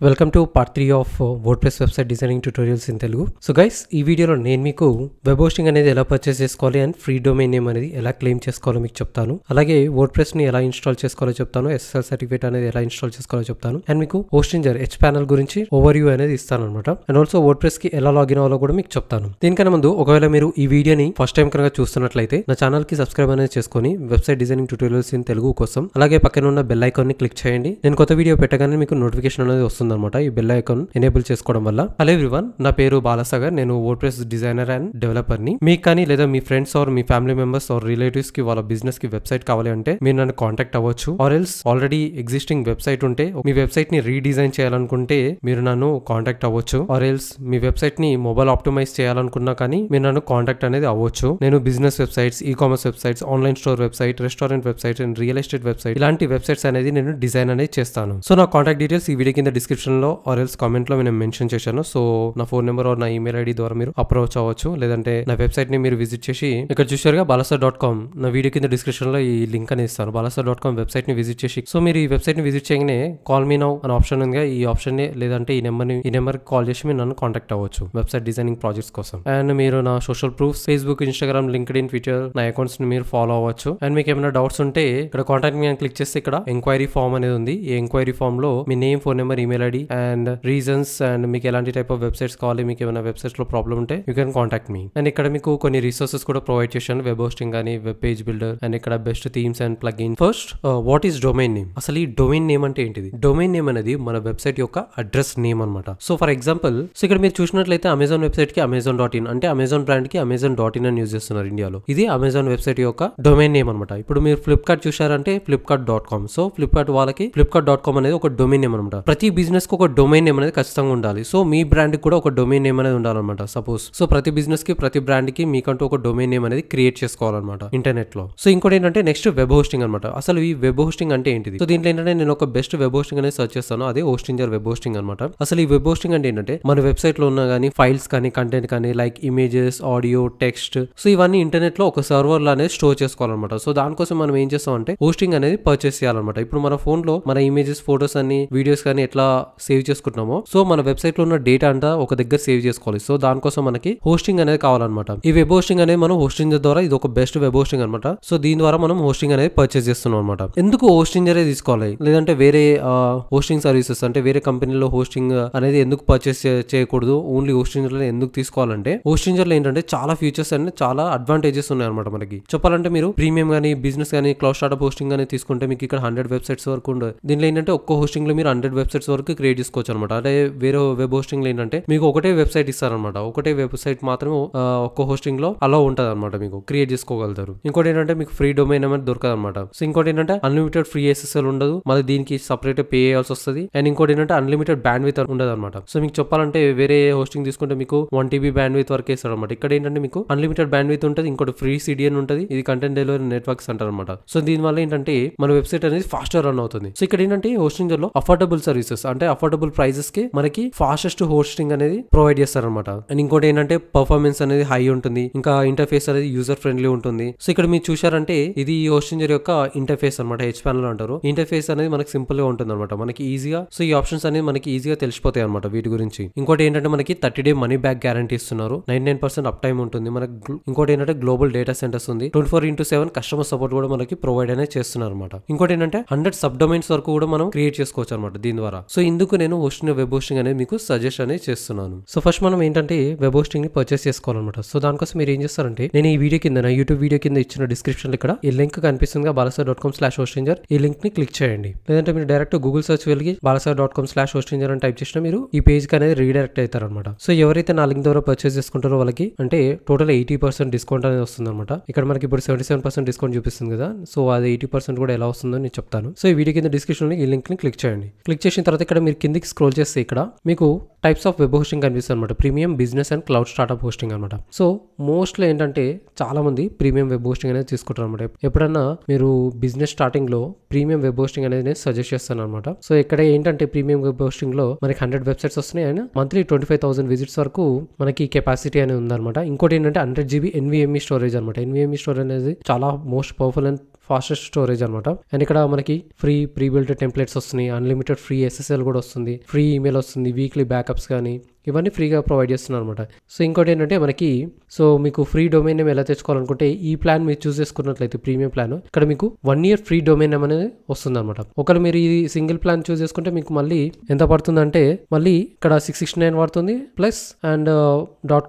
Welcome to part 3 of WordPress website designing tutorials in Telugu. So guys, ఈ వీడియోలో నేను మీకు వెబ్ హోస్టింగ్ అనేది ఎలా పర్చేస్ చేసుకోవాలి అండ్ ఫ్రీ డొమైన్ నేమ్ అనేది ఎలా క్లెయిమ్ చేసుకోవాలో మీకు చెప్తాను. అలాగే వర్డ్ప్రెస్ ని ఎలా ఇన్స్టాల్ చేసుకోవాలో చెప్తాను, SSL సర్టిఫికేట్ అనేది ఎలా ఇన్స్టాల్ చేసుకోవాలో చెప్తాను, అండ్ మీకు హోస్టింజర్ H-panel గురించి ఓవర్ వ్యూ అనేది ఇస్తాను అనమాట. అండ్ ఆల్సో వర్డ్ప్రెస్ కి ఎలా లాగిన్ అవ్వాలో కూడా మీకు చెప్తాను. దీనికన్నా ముందు ఒకవేళ మీరు ఈ వీడియోని ఫస్ట్ టైం కనుక చూస్తున్నట్లయితే నా ఛానల్ కి సబ్స్క్రైబ్ అనేది చేసుకొని website designing tutorials in Telugu కోసం అలాగే పక్కన ఉన్న బెల్ ఐకాన్ ని క్లిక్ చేయండి. నేను కొత్త వీడియో పెట్టగానే మీకు నోటిఫికేషన్ అనేది వస్తుంది అనమాట, ఈ బెల్ ఐకాన్ ఎనేబుల్ చేసుకోవడం వల్ల. హలో ఎవ్రీవన్, నా పేరు బాలసాగర్. నేను వర్డ్ప్రెస్ డిజైనర్ అండ్ డెవలపర్ ని. మీకు కానీ లేదా మీ ఫ్రెండ్స్ ఆర్ మీ ఫ్యామిలీ మెంబర్స్ ఆర్ రిలేటివ్స్ కి వాళ్ళ బిజినెస్ కి వెబ్సైట్ కావాలి అంటే మీరు నన్ను కాంటాక్ట్ అవ్వచ్చు. Or else already existing website ఉంటే మీ వెబ్సైట్ ని రీడిజైన్ చేయాలనుకుంటే మీరు నన్ను కాంటాక్ట్ అవ్వచ్చు. ఆర్ ఎల్స్ మీ వెబ్సైట్ ని మొబైల్ ఆప్టిమైజ్ చేయాలనుకున్నా కానీ మీరు నన్ను కాంటాక్ట్ అనేది అవ్వచ్చు. నేను business websites, e-commerce websites, online store website, restaurant website and real estate website ఇలాంటి వెబ్సైట్స్ అనేది నేను డిజైన్ అనేది చేస్తాను. సో నా కాంటాక్ట్ డీటెయిల్స్ ఈ వీడియో కింద డిస్క్రిప్షన్ లో ఆర్ ఎల్స్ కామెంట్ లో నేను మెన్షన్ చేశాను. సో నా ఫోన్ నెంబర్ ఆర్ నా ఈమెయిల్ ఐడి ద్వారా మీరు అప్రోచ్ అవ్వచ్చు, లేదంటే నా వెబ్సైట్ ని మీరు విజిట్ చేసి ఇక్కడ చూసారుగా balasar.com, నా వీడియో కింద డిస్క్రిప్షన్ లో ఈ లింక్ అనేది ఇస్తాను. balasar.com వెబ్సైట్ ని విజిట్ చేసి, సో మీరు ఈ వెబ్సైట్ ని విజిట్ చేయగానే కాల్ మీ నౌ అనే ఆప్షన్ ఉంది, ఈ ఆప్షన్ ని లేదంటే ఈ నెంబర్ కాల్ చేసి మీరు నన్ను కాంటాక్ట్ అవ్వచ్చు వెబ్సైట్ డిజైనింగ్ ప్రాజెక్ట్స్ కోసం. అండ్ మీరు నా social proofs Facebook, Instagram, LinkedIn, Twitter నా అకౌంట్స్ ని మీరు ఫాలో అవ్వచ్చు. అండ్ మీకు ఏమైనా డౌట్స్ ఉంటే ఇక్కడ కాంటాక్ట్ మీ అని క్లిక్ చేస్తే ఇక్కడ ఎంక్వైరీ ఫామ్ అనేది ఉంది. ఈ ఎంక్వైరీ ఫామ్ లో మీ name, phone number, email ID and reasons and మీకు ఎలాంటి టైప్ ఆఫ్ వెబ్సైట్స్ కావాలి, మీకు ఏమైనా వెబ్సైట్స్ లో ప్రాబ్లం ఉంటే you can contact me. And ఇక్కడ మీకు కొన్ని రిసోర్సెస్ కూడా ప్రొవైడ్ చేశాను, వెబ్ హోస్టింగ్ కానీ వెబ్ పేజ్ బిల్డర్ అండ్ ఇక్కడ best themes and plugin. First, what is domain name? అసలు ఈ డొమైన్ నేమ్ అంటే ఏంటిది? డొమైన్ నేమ్ అనేది మన వెబ్సైట్ యొక్క అడ్రస్ నేమ్ అనమాట. సో ఫర్ ఎగ్జాంపుల్, సో ఇక్కడ మీరు చూసినట్లయితే అమెజాన్ వెబ్సైట్ కి amazon.in అంటే అమెజాన్ బ్రాండ్ కి amazon.in అని యూజ్ చేస్తున్నారు ఇండియాలో. ఇది అమెజాన్ వెబ్సైట్ యొక్క డొమైన్ నేమ్ అనమాట. ఇప్పుడు మీరు ఫ్లిప్కార్ట్ చూసారంటే flipkart.com. సో ఫ్లిప్కార్ట్ వాళ్ళకి flipkart.com అనేది ఒక డొమైన్ నేమ్ అనమాట. ప్రతి బిజినెస్ కి ఒక డొమైన్ నేమ్ అనేది ఖచ్చితంగా ఉండాలి. సో మీ బ్రాండ్ కూడా ఒక డొమైన్ నేమ్ అనేది ఉండాలన్నమాట. సపోజ్, సో ప్రతి బిజినెస్ కి, ప్రతి బ్రాండ్ కి మీకంటూ ఒక డొమైన్ నేమ్ అనేది క్రియేట్ చేసుకోవాలన్నమాట ఇంటర్నెట్ లో. సో ఇంకోటి ఏంటంటే నెక్స్ట్ వెబ్ హోస్టింగ్ అనమాట. అసలు ఈ వెబ్ హోస్టింగ్ అంటే ఏంటిది? సో దీంట్లో ఏంటంటే నేను ఒక బెస్ట్ వెబ్ హోస్టింగ్ అనేది సర్చ్ చేస్తాను, అదే హోస్టింజర్ వెబ్ హోస్టింగ్ అనమాట. అసలు ఈ వెబ్ హోస్టింగ్ అంటే ఏంటంటే మన వెబ్సైట్ లో ఉన్న కానీ ఫైల్స్ కానీ, కంటెంట్ కానీ, like images, audio, text, so ఇవన్నీ ఇంటర్నెట్ లో ఒక సర్వర్ లో అనేది స్టోర్ చేసుకోవాలన్నమాట. సో దానికోసం మనం ఏం చేస్తాం అంటే హోస్టింగ్ అనేది పర్చేస్ చేయాలన్నమాట. ఇప్పుడు మన ఫోన్ లో మన ఇమేజెస్, ఫోటోస్ అన్ని, వీడియోస్ కానీ ఎట్లా సేవ్ చేసుకుంటున్నామో, సో మన వెబ్సైట్ లో ఉన్న డేటా అంతా ఒక దగ్గర సేవ్ చేసుకోవాలి. సో దానికోసం మనకి హోస్టింగ్ అనేది కావాలన్నమాట. ఈ వెబ్ హోస్టింగ్ అనేది మనం హోస్టింగ్ ద్వారా, ఇది ఒక బెస్ట్ వెబ్ హోస్టింగ్ అనమాట. సో దీని ద్వారా మనం హోస్టింగ్ అనేది పర్చేస్ చేస్తున్నాం అనమాట. ఎందుకు హోస్టింజరే తీసుకోవాలి, లేదంటే వేరే హోస్టింగ్ సర్వీసెస్ అంటే వేరే కంపెనీలో హోస్టింగ్ అనేది ఎందుకు పర్చేస్ చేయకూడదు, ఓన్లీ హోస్టింజర్ లో ఎందుకు తీసుకోవాలంటే హోస్టింజర్ లో ఏంటంటే చాలా ఫీచర్స్ అండ్ చాలా అడ్వాంటేజెస్ ఉన్నాయి అనమాట. మనకి చెప్పాలంటే మీరు ప్రీమియం కానీ, బిజినెస్ కానీ, క్లౌడ్ స్టార్ట్అప్ హోస్టింగ్ కానీ తీసుకుంటే మీకు ఇక్కడ 100 వెబ్సైట్స్ వరకు ఉండదు. దీనిలో ఏంటంటే ఒక్క హోస్టింగ్ లో మీరు 100 వెబ్సైట్స్ వరకు క్రియేట్ చేసుకోవచ్చు అనమాట. అంటే వేరే వెబ్ హోస్టింగ్ లో ఏంటంటే మీకు ఒకటే వెబ్సైట్ ఇస్తారనమాట, ఒకటే వెబ్సైట్ మాత్రమే ఒక్క హోస్టింగ్ లో అలా ఉంటది అనమాట, మీకు క్రియేట్ చేసుకోగలుగుతారు. ఇంకోటి ఏంటంటే మీకు ఫ్రీ డొమైన్ అనేది దొరకదు అనమాట. సో ఇంకోటి ఏంటంటే అన్లిమిటెడ్ ఫ్రీ SSL ఉండదు, మళ్ళీ దీనికి సపరేట్ పే చేయాల్సి వస్తుంది. అండ్ ఇంకోటి ఏంటంటే అన్లిమిటెడ్ బ్యాండ్ విత్ ఉండదు అనమాట. సో మీకు చెప్పాలంటే వేరే హోస్టింగ్ తీసుకుంటే మీకు 1 TB బ్యాండ్ విత్ వరకు ఇస్తారు అనమాట. ఇక్కడ ఏంటంటే మీకు అన్లిమిటెడ్ బ్యాండ్ విత్ ఉంటుంది, ఇంకోటి ఫ్రీ CDN ఉంటుంది, ఇది కంటెంట్ డెలివరీ నెట్వర్క్స్ అంటారు అనమాట. సో దీని వల్ల ఏంటంటే మన వెబ్సైట్ అనేది ఫాస్టర్ రన్ అవుతుంది. సో ఇక్కడ ఏంటంటే హోస్టింగ్ లో అఫోర్డబుల్ సర్వీసెస్ అంటే అఫోర్డబుల్ ప్రైజెస్ కి మనకి ఫాస్టెస్ట్ హోస్టింగ్ అనేది ప్రొవైడ్ చేస్తారనమాట. అండ్ ఇంకోటి ఏంటంటే పర్ఫార్మెన్స్ అనేది హై ఉంటుంది, ఇంకా ఇంటర్ఫేస్ అనేది యూజర్ ఫ్రెండ్లీ ఉంటుంది. సో ఇక్కడ మీరు చూసారంటే ఇది హోస్టింజర్ యొక్క ఇంటర్ఫేస్ అనమాట, H-panel అంటారు. ఇంటర్ఫేస్ అనేది మనకి సింపుల్ గా ఉంటుంది అనమాట, మనకి ఈజీగా. సో ఈ ఆప్షన్స్ అనేది మనకి ఈజీగా తెలిసిపోతాయి అనమాట వీటి గురించి. ఇంకోటి ఏంటంటే మనకి 30 day మనీ బ్యాక్ గ్యారంటీ ఇస్తున్నారు, 99% అప్ టైమ్ ఉంటుంది మనకి. ఇంకోటి ఏంటంటే గ్లోబల్ డేటా సెంటర్స్ ఉంది, 24/7 కస్టమర్ సపోర్ట్ కూడా మనకి ప్రొవైడ్ అనేది చేస్తున్నారు అనమాట. ఇంకోటి ఏంటంటే 100 సబ్ డొమైన్స్ వరకు కూడా మనం క్రియేట్ చేసుకోవచ్చు అనమాట దీని ద్వారా. సో ఇందుకు నేను వెబ్ హోస్టింగ్ అనేది మీకు సజెస్ట్ అనేది చేస్తున్నాను. సో ఫస్ట్ మనం ఏంటంటే వెబ్ హోస్టింగ్ ని పర్చేస్ చేసుకోవాలన్నమాట. సో దానికోసం మీరు ఏం చేస్తారంటే నేను ఈ వీడియో కింద, యూట్యూబ్ వీడియో కింద ఇచ్చిన డిస్క్రిప్షన్ లో ఇక్కడ ఈ లింక్ కనిపిస్తుంది balasar.com/hostinger, ఈ లింక్ ని క్లిక్ చేయండి. లేదంటే మీరు డైరెక్ట్ గూగుల్ సర్చ్ వెళ్ళి balasar.com/hostinger అని టైప్ చేసినా మీరు ఈ పేజ్ కి అనేది రీడైరెక్ట్ అవుతారు అనమాట. సో ఎవరైతే నా లింక్ ద్వారా పర్చేస్ చేసుకుంటారో వాళ్ళకి అంటే టోటల్ 80% డిస్కౌంట్ అనేది వస్తుంది అనమాట. ఇక్కడ మనకి ఇప్పుడు 77% డిస్కౌంట్ చూపిస్తుంది కదా, సో అది 80% కూడా ఎలా వస్తుందో నేను చెప్తాను. సో ఈ వీడియో కింద డిస్క్రిప్షన్ లో ఈ లింక్ ని క్లిక్ చేయండి. క్లిక్ చేసిన తర్వాత ఇక్కడ మీరు కిందికి స్క్రోల్ చేస్తే ఇక్కడ మీకు టైప్స్ ఆఫ్ వెబ్ హోస్టింగ్ కనిపిస్తుంది అనమాట, premium, business and cloud startup hosting అనమాట. సో మోస్ట్లీ ఏంటంటే చాలా మంది ప్రీమియం వెబ్ హోస్టింగ్ అనేది తీసుకుంటారు అనమాట. ఎప్పుడన్నా మీరు బిజినెస్ స్టార్టింగ్ లో ప్రీమియం వెబ్ హోస్టింగ్ అనేది నేను సజెస్ట్ చేస్తాను అనమాట. సో ఇక్కడ ఏంటంటే ప్రీమియం వెబ్ హోస్టింగ్ లో మనకి 100 వెబ్సైట్స్ వస్తున్నాయి అండ్ మంత్లీ 25,000 విజిట్స్ వరకు మనకి కెపాసిటీ అనేది ఉందన్నమాట. ఇంకోటి ఏంటంటే 100 GB NVMe స్టోరేజ్ అనమాట. NVMe స్టోరేజ్ అనేది చాలా most powerful and fastest storage అనమాట. అండ్ ఇక్కడ మనకి ఫ్రీ ప్రీ బిల్ట్ టెంప్లెట్స్ వస్తున్నాయి, అన్లిమిటెడ్ ఫ్రీ SSL కూడా వస్తుంది, ఫ్రీ ఈమెయిల్ వస్తుంది, వీక్లీ బ్యాకప్స్ కానీ ఇవన్నీ ఫ్రీగా ప్రొవైడ్ చేస్తున్నారు అనమాట. సో ఇంకోటి ఏంటంటే మనకి సో మీకు ఫ్రీ డొమైన్ నేమ్ ఎలా తెచ్చుకోవాలనుకుంటే ఈ ప్లాన్ మీరు చూస్ చేసుకున్నట్లయితే ప్రీమియం ప్లాన్ ఇక్కడ మీకు 1 year ఫ్రీ డొమైన్ నేమ్ అనేది వస్తుంది అనమాట. ఒకవేళ మీరు ఈ సింగిల్ ప్లాన్ చూస్ చేసుకుంటే మీకు మళ్ళీ ఎంత పడుతుందంటే మళ్ళీ ఇక్కడ 669 పడుతుంది ప్లస్ అండ్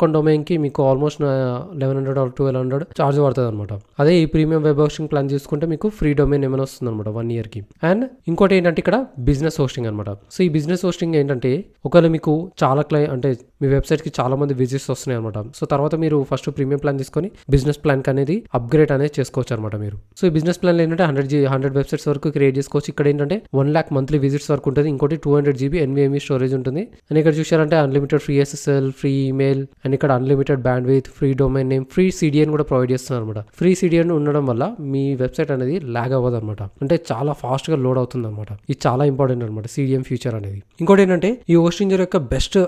.com డొమైన్ కి మీకు ఆల్మోస్ట్ 1100 or 1200 చార్జ్ పడుతుంది అనమాట. అదే ఈ ప్రీమియం వెబ్ హోస్టింగ్ ప్లాన్ చూసుకుంటే మీకు ఫ్రీ డొమైన్ ఏమైనా వస్తుంది అనమాట 1 year కి. అండ్ ఇంకోటి ఏంటంటే ఇక్కడ బిజినెస్ హోస్టింగ్ అనమాట. సో ఈ బిజినెస్ హోస్టింగ్ ఏంటంటే ఒకవేళ మీకు చాలా అంటే మీ వెబ్సైట్ కి చాలా మంది విజిట్స్ వస్తున్నాయి అనమాట. సో తర్వాత మీరు ఫస్ట్ ప్రీమియం ప్లాన్ తీసుకొని బిజినెస్ ప్లాన్ కి అనేది అప్గ్రేడ్ అనేది చేసుకోవచ్చు అనమాట మీరు. సో ఈ బిజినెస్ ప్లాన్ ఏంటంటే 100 వెబ్సైట్స్ వరకు క్రియేట్ చేసుకోవచ్చు. ఇక్కడ ఏంటంటే 1 lakh మంత్లీ విజిట్స్ వరకు ఉంటుంది. ఇంకోటి 200 GB NVMe స్టోరేజ్ ఉంటుంది. అండ్ ఇక్కడ చూసారంటే unlimited free SSL, free email and ఇక్కడ unlimited bandwidth, free domain name, free CDN కూడా ప్రొవైడ్ చేస్తున్నారు అనమాట. ఫ్రీ CDN ఉండడం వల్ల మీ వెబ్సైట్ అనేది లాగ్ అవ్వదు అనమాట. అంటే చాలా ఫాస్ట్ గా లోడ్ అవుతుంది అనమాట. ఇది చాలా ఇంపార్టెంట్ అనమాట CDN ఫీచర్ అనేది. ఇంకోటి ఏంటంటే ఈ హోస్టింగ్ యొక్క బెస్ట్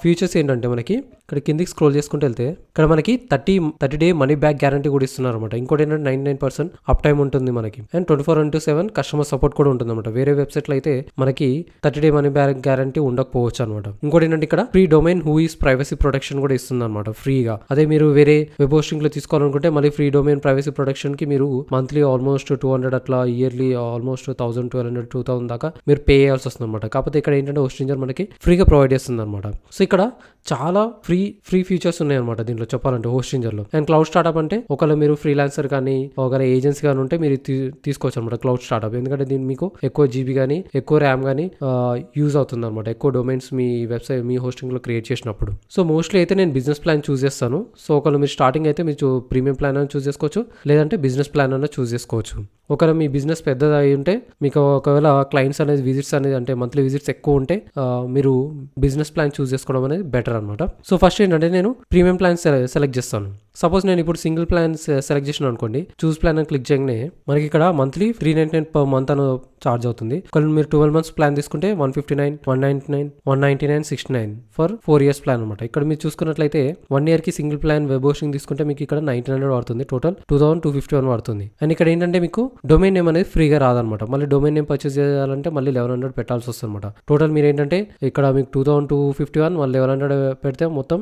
ఫీచర్స్ ఏంటంటే మనకి ఇక్కడ కిందికి స్క్రోల్ చేసుకుంటూ వెళ్తే ఇక్కడ మనకి 30 day మనీ బ్యాక్ గ్యారంటీ కూడా ఇస్తున్నారు అనమాట. ఇంకోటి ఏంటంటే 99% అప్ టైమ్ ఉంటుంది మనకి. అండ్ 24/7 కస్టమర్ సపోర్ట్ కూడా ఉంటుంది అనమాట. వేరే వెబ్సైట్ లో అయితే మనకి 30 day మనీ బ్యాక్ గ్యారంటీ ఉండకపోవచ్చు అనమాట. ఇంకోటి ఏంటంటే ఇక్కడ free domain who is privacy protection కూడా ఇస్తుంది అనమాట ఫ్రీగా. అదే మీరు వేరే వెబ్ హోస్టింగ్ లో తీసుకోవాలనుకుంటే మళ్ళీ ఫ్రీ డొమైన్ ప్రైవసీ ప్రొటెక్షన్ కి మీరు మంత్లీ ఆల్మోస్ట్ 200 అట్లా, ఇయర్లీ ఆల్మోస్ట్ 1000, 1200, 2000 దాకా మీరు పే చేయాల్సి వస్తుంది అనమాట. కాకపోతే ఇక్కడ ఏంటంటే హోస్టింజర్ మనకి ఫ్రీగా ప్రొవైడ్ చేస్తుంది అనమాట. సో ఇక్కడ చాలా ఫ్రీ ఫీచర్స్ ఉన్నాయి అనమాట దీంట్లో చెప్పాలంటే హోస్టింజర్ లో. అండ్ క్లౌడ్ స్టార్ట్అప్ అంటే ఒకవేళ మీరు ఫ్రీలాన్సర్ కానీ ఒకవేళ ఏజెన్సీ కానీ ఉంటే మీరు తీసుకోవచ్చు అనమాట క్లౌడ్ స్టార్ట్అప్. ఎందుకంటే దీన్ని మీకు ఎక్కువ GB కానీ ఎక్కువ ర్యామ్ కానీ యూజ్ అవుతుంది అనమాట ఎక్కువ డొమైన్స్ మీ వెబ్సైట్ మీ హోస్టింగ్ లో క్రియేట్ చేసినప్పుడు. సో మోస్ట్లీ అయితే నేను బిజినెస్ ప్లాన్ చూస్ చేస్తాను. సో ఒకవేళ మీరు స్టార్టింగ్ అయితే మీరు ప్రీమియం ప్లాన్ అని చూస్ చేసుకోవచ్చు, లేదంటే బిజినెస్ ప్లాన్ అన్న చూస్ చేసుకోవచ్చు. ఒకవేళ మీ బిజినెస్ పెద్దది అయి ఉంటే మీకు ఒకవేళ క్లయింట్స్ అనేది విజిట్స్ అనేది అంటే మంత్లీ విజిట్స్ ఎక్కువ ఉంటే మీరు బిజినెస్ ప్లాన్ చూస్ చేసుకోవడం అనేది బెటర్ అనమాట. సో ఫస్ట్ ఏంటంటే నేను ప్రీమియం ప్లాన్ సెలెక్ట్ చేస్తాను. సపోజ్ నేను ఇప్పుడు సింగిల్ ప్లాన్ సెలెక్ట్ చేసిన అనుకోండి, చూస్ ప్లాన్ అని క్లిక్ చేయగానే మనకి ఇక్కడ మంత్లీ 399 per month అని చార్జ్ అవుతుంది. ఒకవేళ మీరు 12 months ప్లాన్ తీసుకుంటే 159, 199, 199, 69 ఫర్ 4 years ప్లాన్ అనమాట. ఇక్కడ మీరు చూసుకున్నట్లయితే 1 year కి సింగిల్ ప్లాన్ వెబ్ హోస్టింగ్ తీసుకుంటే మీకు ఇక్కడ 1900 పడుతుంది, టోటల్ 2251 పడుతుంది. అండ్ ఇక్కడ ఏంటంటే మీకు డొమైన్ నేమ్ అనేది ఫ్రీగా రాదనమాట. మళ్ళీ డొమైన్ నేమ్ పర్చేస్ చేయాలంటే మళ్ళీ 1100 పెట్టాల్సి వస్తుంది అనమాట. టోటల్ మీరు ఏంటంటే ఇక్కడ మీకు 2251 మళ్ళీ 1100 పెడితే మొత్తం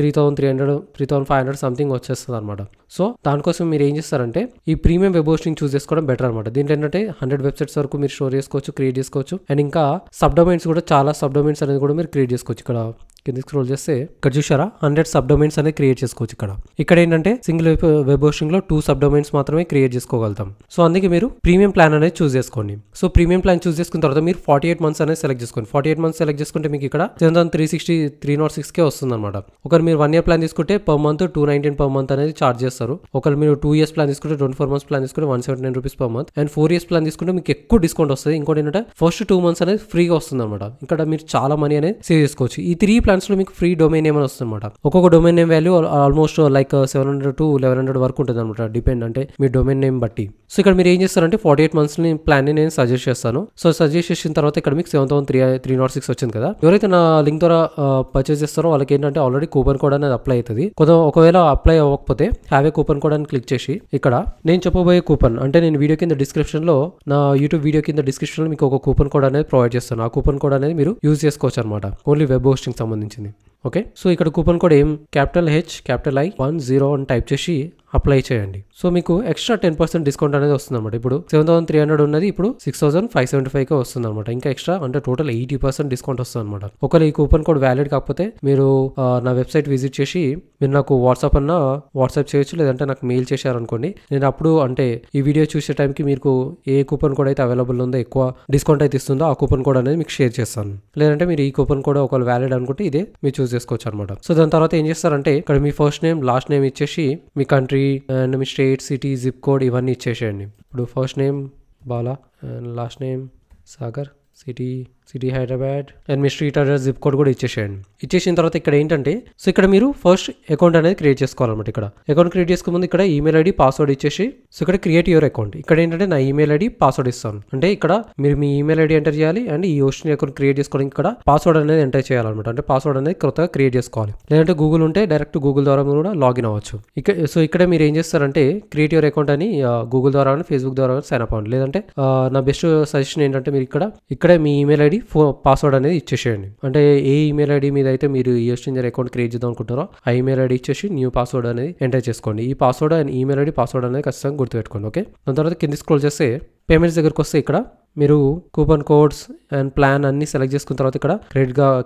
3300, 3500 సంథింగ్ వచ్చేస్తుంది అనమాట. సో దానికోసం మీరు ఏం చేస్తారంటే ఈ ప్రీమియం వెబ్ హోస్టింగ్ చూస్ చేసుకోవడం బెటర్ అనమాట. దీంట్లో ఏంటంటే 100 వెబ్సైట్స్ వరకు మీరు స్టోర్ చేసుకోవచ్చు, క్రియేట్ చేసుకోవచ్చు. అండ్ ఇంకా సబ్ డొమైన్స్ కూడా చాలా సబ్ డొమైన్స్ అనేది కూడా మీరు క్రియేట్ చేసుకోవచ్చు. ఇక్కడ కింద స్క్రోల్ చేస్తే ఇక్కడ చూసారా 100 సబ్ డొమైన్స్ అనేది క్రియేట్ చేసుకోవచ్చు. ఇక్కడ ఏంటంటే సింగిల్ వెబ్ హోస్టింగ్ లో 2 సబ్ డొమైన్స్ మాత్రమే క్రియేట్ చేసుకోగలుగుతాం. సో అందుకే మీరు ప్రీమియం ప్లాన్ అనేది చూస్ చేసుకోండి. సో ప్రీమియం ప్లాన్ చూస్ చేసుకున్న తర్వాత మీరు 48 months అనేది సెలెక్ట్ చేసుకోండి. 48 months సెలెక్ట్ చేసుకుంటే మీకు ఇక్కడ 7306 వస్తుంది అనమాట. ఒకవేళ మీరు 1 year ప్లాన్ తీసుకుంటే పర్ మంత్ 219 per month అనేది చార్జ్ చేస్తారు. ఒకవేళ మీరు 2 years ప్లాన్ తీసుకుంటే 24 months ప్లాన్ తీసుకుంటే 179 rupees per month. And 4 years plan తీసుకుంటే మీకు ఎక్కువ డిస్కౌంట్ వస్తుంది. ఇంకోటి ఏంటంటే ఫస్ట్ 2 months అనేది ఫ్రీగా వస్తుంది అనమాట. ఇక్కడ మీరు చాలా మనీ అనేది సేవ్ చేసుకోవచ్చు. ఈ 3 plans లో మీకు ఫ్రీ డొమైన్ నేమ్ అని వస్తుంది అనమాట. ఒక్కొక్క domain name value almost like 700 to 1100 వరకు ఉంటుంది అనమాట, డిపెండ్ అంటే మీ డొమైన్ నేమ్ బట్టి. సో ఇక్కడ మీరు ఏం చేస్తారంటే 48 months ప్లాన్ ని నేను సజెస్ట్ చేస్తాను. సో సజెస్ట్ చేసిన తర్వాత ఇక్కడ మీకు 7306 వచ్చింది కదా. ఎవరైతే నా లింక్ ద్వారా పర్చేస్ చేస్తారో వాళ్ళకి ఏంటంటే ఆల్రెడీ కూపన్ కోడ్ అనేది అప్లై అవుతుంది. ఒకవేళ అప్లై అవ్వకపోతే హ్యావ్ ఏ కూపన్ కోడ్ అని క్లిక్ చేసి ఇక్కడ నేను చెప్పబోయే కూపన్ అంటే నేను వీడియో కింద డిస్క్రిప్షన్ లో నా యూట్యూబ్ వీడియో కింద డిస్క్రిప్షన్ లో మీకు ఒక కూపన్ కోడ్ అనేది ప్రొవైడ్ చేస్తాను. ఆ కూపన్ కోడ్ అనేది మీరు యూజ్ చేసుకోవచ్చు అనమాట, ఓన్లీ వెబ్ హోస్టింగ్ సంబంధించింది. ఓకే, సో ఇక్కడ కూపన్ కోడ్ క్యాపిటల్ HI 10 అని టైప్ చేసి అప్లై చేయండి. సో మీకు ఎక్స్ట్రా 10% డిస్కౌంట్ అనేది వస్తుంది అనమాట. ఇప్పుడు 7300 ఉన్నది ఇప్పుడు 6575 వస్తుంది అనమాట. ఇంకా ఎక్స్ట్రా అంటే టోటల్ 80% డిస్కౌంట్ వస్తుంది అనమాట. ఒకవేళ ఈ కూపన్ కోడ్ వ్యాలిడ్ కాకపోతే మీరు నా వెబ్సైట్ విజిట్ చేసి మీరు నాకు వాట్సాప్ చేయొచ్చు, లేదంటే నాకు మెయిల్ చేశారనుకోండి. నేను అప్పుడు అంటే ఈ వీడియో చూసే టైంకి మీకు ఏ కూపన్ కోడ్ అయితే అవైలబుల్ ఉందో ఎక్కువ డిస్కౌంట్ అయితే ఇస్తుందో ఆ కూపన్ కోడ్ అనేది మీకు షేర్ చేస్తాను. లేదంటే మీరు ఈ కూపన్ కోడ్ ఒకవేళ వ్యాలిడ్ అనుకుంటే ఇదే మీరు చూస్ చేసుకోవచ్చు అనమాట. సో దాని తర్వాత ఏం చేస్తారంటే ఇక్కడ మీ ఫస్ట్ నేమ్ లాస్ట్ నేమ్ ఇచ్చేసి మీ కంట్రీ అండ్ మీ స్టేట్, సిటీ, జిప్ కోడ్ ఇవన్నీ ఇచ్చేసేయండి. ఇప్పుడు first name Bala and last name Sagar, city city Hyderabad and మీ స్ట్రీట్ అడ్రస్ జిప్ కోడ్ కూడా ఇచ్చేసేయండి. ఇచ్చేసిన తర్వాత ఇక్కడ ఏంటంటే సో ఇక్కడ మీరు ఫస్ట్ అకౌంట్ అనేది క్రియేట్ చేసుకోవాలన్నమాట. ఇక్కడ అకౌంట్ క్రియేట్ చేసుకునే ముందు ఇక్కడ ఈమెయిల్ ఐడి పాస్వర్డ్ ఇచ్చేసి సో ఇక్కడ క్రియేట్ యువర్ అకౌంట్. ఇక్కడ ఏంటంటే నా ఈమెయిల్ ఐడి పాస్వర్డ్ ఇస్తాను. అంటే ఇక్కడ మీరు మీ ఈమెయిల్ ఐడి ఎంటర్ చేయాలి అండ్ ఈ హోస్టింగ్ అకౌంట్ క్రియేట్ చేసుకోవడానికి ఇక్కడ పాస్వర్డ్ అనేది ఎంటర్ చేయాలన్నమాట. అంటే పాస్వర్డ్ అనేది కొత్తగా క్రియేట్ చేసుకోవాలి. లేదంటే గూగుల్ ఉంటే డైరెక్ట్ గూగుల్ ద్వారా కూడా లాగిన్ అవ్వచ్చు. ఇక్కడ మీరు ఏం చేస్తారంటే క్రియేట్ యువర్ అకౌంట్ అని గూగుల్ ద్వారా ఫేస్బుక్ ద్వారా సైన్ అప్ అవ్వండి. లేదంటే నా బెస్ట్ సజెషన్ ఏంటంటే మీరు ఇక్కడ మీ ఈమెయిల్ ఐడి పాస్వర్డ్ అనేది ఇచ్చేసేయండి. అంటే ఏ ఈమెయిల్ ఐడి మీద అయితే మీరు ఈ హోస్టింగ్ అకౌంట్ క్రియేట్ చేద్దాం అనుకుంటారో ఆ ఈమెయిల్ ఐడి ఇచ్చేసి న్యూ పాస్వర్డ్ అనేది ఎంటర్ చేసుకోండి. ఈ password and email ID password అనేది ఖచ్చితంగా గుర్తుపెట్టుకోండి. ఓకే, దాని తర్వాత కింద స్క్రోల్ చేస్తే పేమెంట్స్ దగ్గరకు వస్తే ఇక్కడ మీరు కూపన్ కోడ్స్ అండ్ ప్లాన్ అన్ని సెలెక్ట్ చేసుకున్న తర్వాత ఇక్కడ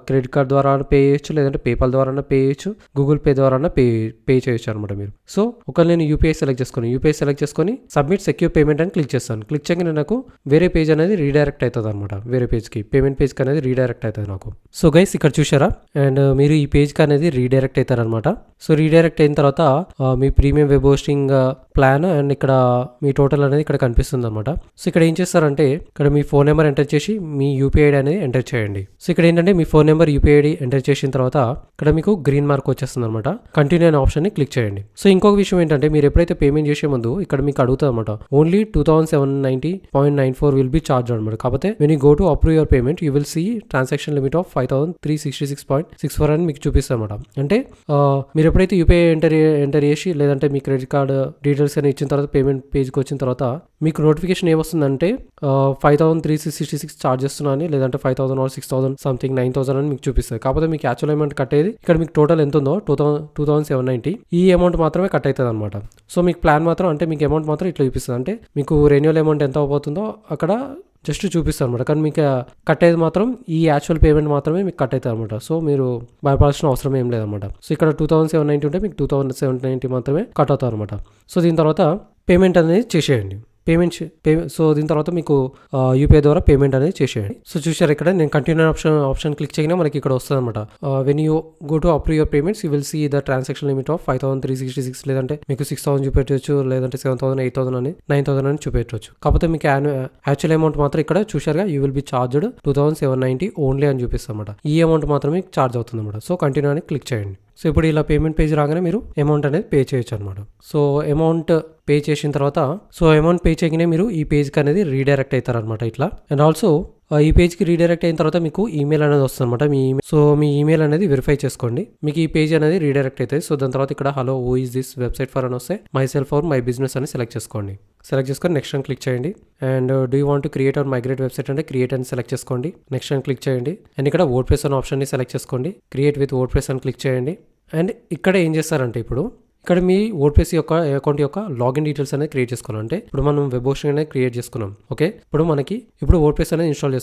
క్రెడిట్ కార్డ్ ద్వారా పే చేయొచ్చు, లేదంటే పేపాల్ ద్వారా పే చేయొచ్చు, గూగుల్ పే ద్వారా పే చేయొచ్చు అనమాట మీరు. సో ఒక నేను యూపీఐ సెలెక్ట్ చేసుకొని సబ్మిట్ సెక్యూర్ పేమెంట్ అని క్లిక్ చేస్తాను. క్లిక్ చేయగానే నాకు వేరే పేజ్ అనేది రీడైరెక్ట్ అవుతుంది అనమాట. వేరే పేజ్కి పేమెంట్ పేజ్కి అనేది రీడైరెక్ట్ అవుతుంది నాకు. సో గైస్ ఇక్కడ చూసారా, అండ్ మీరు ఈ పేజ్కి అనేది రీడైరెక్ట్ అవుతారనమాట. సో రీడైరెక్ట్ అయిన తర్వాత మీ premium web hosting plan and ఇక్కడ మీ టోటల్ అనేది ఇక్కడ కనిపిస్తుంది అనమాట. సో ఇక్కడ ఏం చేస్తారంటే ఇక్కడ మీ ఫోన్ నెంబర్ ఎంటర్ చేసి మీ యూపీఐ ఐడి అనేది ఎంటర్ చేయండి. సో ఇక్కడ ఏంటంటే మీ phone number UPI ID enter చేసిన తర్వాత ఇక్కడ మీకు గ్రీన్ మార్క్ వచ్చేస్తుంది అనమాట. కంటిన్యూ అనే ఆప్షన్ ని క్లిక్ చేయండి. సో ఇంకొక విషయం ఏంటంటే మీరు ఎప్పుడైతే పేమెంట్ చేసే ముందు ఇక్కడ మీకు అడుగుతుంది అనమాట ఓన్లీ 2790.94 విల్ బి చార్జ్ అనమాట. కాకపోతే when you go to approve your payment you will see transaction limit of 5366.64 అని మీకు చూపిస్తుంది అనమాట. అంటే మీరు ఎప్పుడైతే యూపీఐ ఎంటర్ చేసి లేదంటే మీ క్రెడిట్ కార్డ్ డీటెయిల్స్ అని ఇచ్చిన తర్వాత పేమెంట్ పేజ్కి వచ్చిన తర్వాత మీకు నోటిఫికేషన్ ఏమొస్తుందంటే 5366 చార్జ్ చేస్తున్నాను, లేదంటే 5000 or 6000 సంథింగ్ 9000 అని మీకు చూపిస్తుంది. కాకపోతే మీకు యాక్చువల్ అమౌంట్ కట్టేది ఇక్కడ మీకు టోటల్ ఎంత ఉందో 2790 ఈ అమౌంట్ మాత్రమే కట్ అవుతుంది అనమాట. సో మీకు ప్లాన్ మాత్రం అంటే మీకు అమౌంట్ మాత్రం ఇట్లా చూపిస్తుంది. అంటే మీకు రెన్యువల్ అమౌంట్ ఎంత అవబోతుందో అక్కడ జస్ట్ చూపిస్తాను అనమాట. కానీ మీకు కట్ అయ్యేది మాత్రం ఈ యాక్చువల్ పేమెంట్ మాత్రమే మీకు కట్ అవుతుంది అనమాట. సో మీరు భయపడాల్సిన అవసరం ఏం లేదనమాట. సో ఇక్కడ 2790 ఉంటే మీకు 2790 మాత్రమే కట్ అవుతారు అనమాట. సో దీని తర్వాత పేమెంట్ అనేది చేసేయండి. సో దీని తర్వాత మీకు యూపీఐ ద్వారా పేమెంట్ అనేది చేసేయండి. సో చూసారు ఇక్కడ నేను కంటిన్యూ ఆప్షన్ క్లిక్ చేయగానే మనకి ఇక్కడ వస్తుంది అనమాట. When you go to approve your payments you will see the transaction limit of 5366, లేదంటే మీకు 6000 చూపెట్టవచ్చు, లేదంటే 7000, 8000 అని 9000 అని చూపెట్టవచ్చు. కాకపోతే మీకు యాక్చువల్ అమౌంట్ మాత్రం ఇక్కడ చూసారుగా you will be charged 2790 only అని చూపిస్తుంది అనమాట. ఈ అమౌంట్ మాత్రమే చార్జ్ అవుతుంది అనమాట. సో కంటిన్యూ అని క్లిక్ చేయండి. సో ఇప్పుడు ఇలా పేమెంట్ పేజ్ రాగానే మీరు అమౌంట్ అనేది పే చేయొచ్చు అనమాట. సో అమౌంట్ పే చేసిన తర్వాత అమౌంట్ పే చేయగానే మీరు ఈ పేజ్కి అనేది రీడైరెక్ట్ అవుతారు అనమాట ఇట్లా. అండ్ ఆల్సో ఈ పేజ్కి రీడైరెక్ట్ అయిన తర్వాత మీకు ఈమెయిల్ అనేది వస్తుంది అనమాట. మీ ఈమెయిల్ అనేది వెరిఫై చేసుకోండి. మీకు ఈ పేజ్ అనేది రీడైరెక్ట్ అవుతుంది. సో దాని తర్వాత ఇక్కడ hello who is this website for అని వస్తే myself or my business అని సెలెక్ట్ చేసుకొని నెక్స్ట్ అని క్లిక్ చేయండి. And do you want to create or migrate website అంటే క్రియేట్ అని సెలెక్ట్ చేసుకోండి. నెక్స్ట్ అని క్లిక్ చేయండి. అండ్ ఇక్కడ వర్డ్ ప్రెస్ అనే ఆప్షన్ని సెలెక్ట్ చేసుకోండి. క్రియేట్ విత్ వర్డ్ ప్రెస్ అని క్లిక్ చేయండి. అండ్ ఇక్కడ ఏం చేస్తారంటే ఇక్కడ మీ వర్డ్ప్రెస్ యొక్క అకౌంట్ యొక్క లాగిన్ డీటెయిల్స్ అనేది క్రియేట్ చేసుకోవాలంటే ఇప్పుడు మనం వెబ్ హోస్టింగ్ అనేది క్రియేట్ చేసుకున్నాం. ఓకే, ఇప్పుడు వర్డ్ప్రెస్ అనేది ఇన్స్టాల్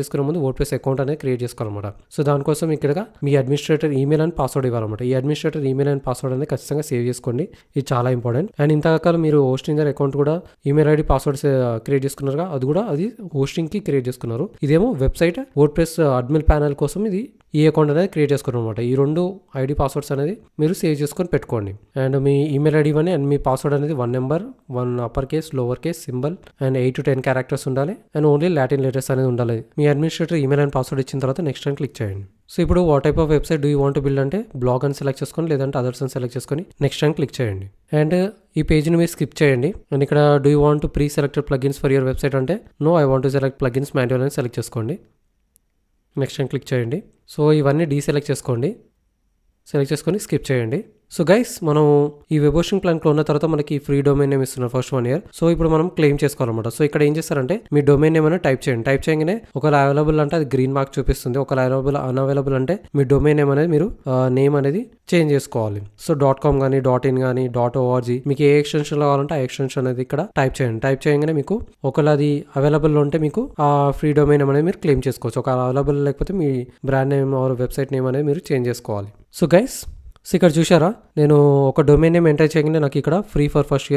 చేసుకునే ముందు వర్డ్ప్రెస్ అకౌంట్ అనేది క్రియేట్ చేసుకోవాలన్నమాట. సో దానికోసం ఇక్కడ మీ అడ్మినిస్ట్రేటర్ ఈమెయిల్ అండ్ పాస్వర్డ్ ఇవ్వాలన్నమాట. ఈ అడ్మినిస్ట్రేటర్ ఈమెయిల్ అండ్ పాస్వర్డ్ అనేది ఖచ్చితంగా సేవ్ చేసుకోండి. ఇది చాలా ఇంపార్టెంట్. అండ్ ఇంతకాల మీరు హోస్టింగ్ అకౌంట్ కూడా ఈమెయిల్ ఐడి పాస్వర్డ్ క్రియేట్ చేసుకున్నారుగా, అది హోస్టింగ్ కి క్రియేట్ చేసుకున్నారు. ఇదేమో వెబ్సైట్ వర్డ్ప్రెస్ అడ్మిన్ ప్యానల్ కోసం ఇది ఈ అకౌంట్ అనేది క్రియేట్ చేసుకున్నాం అనమాట. ఈ రెండు ఐడి పాస్వర్డ్స్ అనేది మీరు సేవ్ చేసుకొని పెట్టుకోండి. అండ్ మీ ఈమెయిల్ ఐడి ఇవ్వండి అండ్ మీ పాస్వర్డ్ అనేది 1 number 1 upper case lower case symbol and 8 to 10 characters ఉండాలి. అండ్ ఓన్లీ లాటిన్ లెటర్స్ అనేది ఉండాలి. మీ అడ్మినిస్ట్రేటర్ ఈమెయిల్ అండ్ పాస్వర్డ్ ఇచ్చిన తర్వాత నెక్స్ట్ అని క్లిక్ చేయండి. సో ఇప్పుడు what type of website do you want to build అంటే బ్లాగ్ అని సెలెక్ట్ చేసుకొని లేదంటే అదర్స్ అని సెలెక్ట్ చేసుకొని నెక్స్ట్ అని క్లిక్ చేయండి. అండ్ ఈ పేజ్ని మీరు స్కిప్ చేయండి. అండ్ ఇక్కడ do you want to pre selected plugins for your website అంటే no I want to select plugins manual అని సెలెక్ట్ చేసుకోండి. నెక్స్ట్ అని క్లిక్ చేయండి. సో ఇవన్నీ డీసెలెక్ట్ చేసుకోండి. సెలెక్ట్ చేసుకొని స్కిప్ చేయండి. సో గైస్ మనం ఈ వెబ్ హోస్టింగ్ ప్లాన్లో ఉన్న తర్వాత మనకి ఫ్రీ డొమైన్ నేమ్ ఇస్తున్నారు ఫస్ట్ 1 year. సో ఇప్పుడు మనం క్లెయిమ్ చేసుకోవాలన్నమాట. సో ఇక్కడ ఏం చేస్తారంటే మీ డొమైన్ నేమ్ అనేది టైప్ చేయండి. టైప్ చేయగానే ఒకవేళ అవైలబుల్ అంటే అది గ్రీన్ మార్క్ చూపిస్తుంది. ఒకవేళ అన్అవైలబుల్ అంటే మీ డొమైన్ నేమ్ అనేది మీరు నేమ్ అనేది చేంజ్ చేసుకోవాలి. సో .com కానీ .in కానీ .org మీకు ఏ ఎక్స్టెన్షన్ కావాలంటే ఆ ఎక్స్టెన్షన్ అనేది ఇక్కడ టైప్ చేయండి. టైప్ చేయగానే మీకు ఒకవేళ అది అవైలబుల్ ఉంటే మీకు ఆ ఫ్రీ డొమైన్ నేమ్ అనేది మీరు క్లెయిమ్ చేసుకోవచ్చు. ఒకవేళ అవైలబుల్ లేకపోతే మీ brand name or website name అనేది మీరు చేంజ్ చేసుకోవాలి. సో గైస్ సో ఇక్కడ చూసారా, నేను ఒక డొమైన్ నేమ్ ఎంటర్ చేయగానే నాకు ఇక్కడ ఫ్రీ ఫర్ ఫస్ట్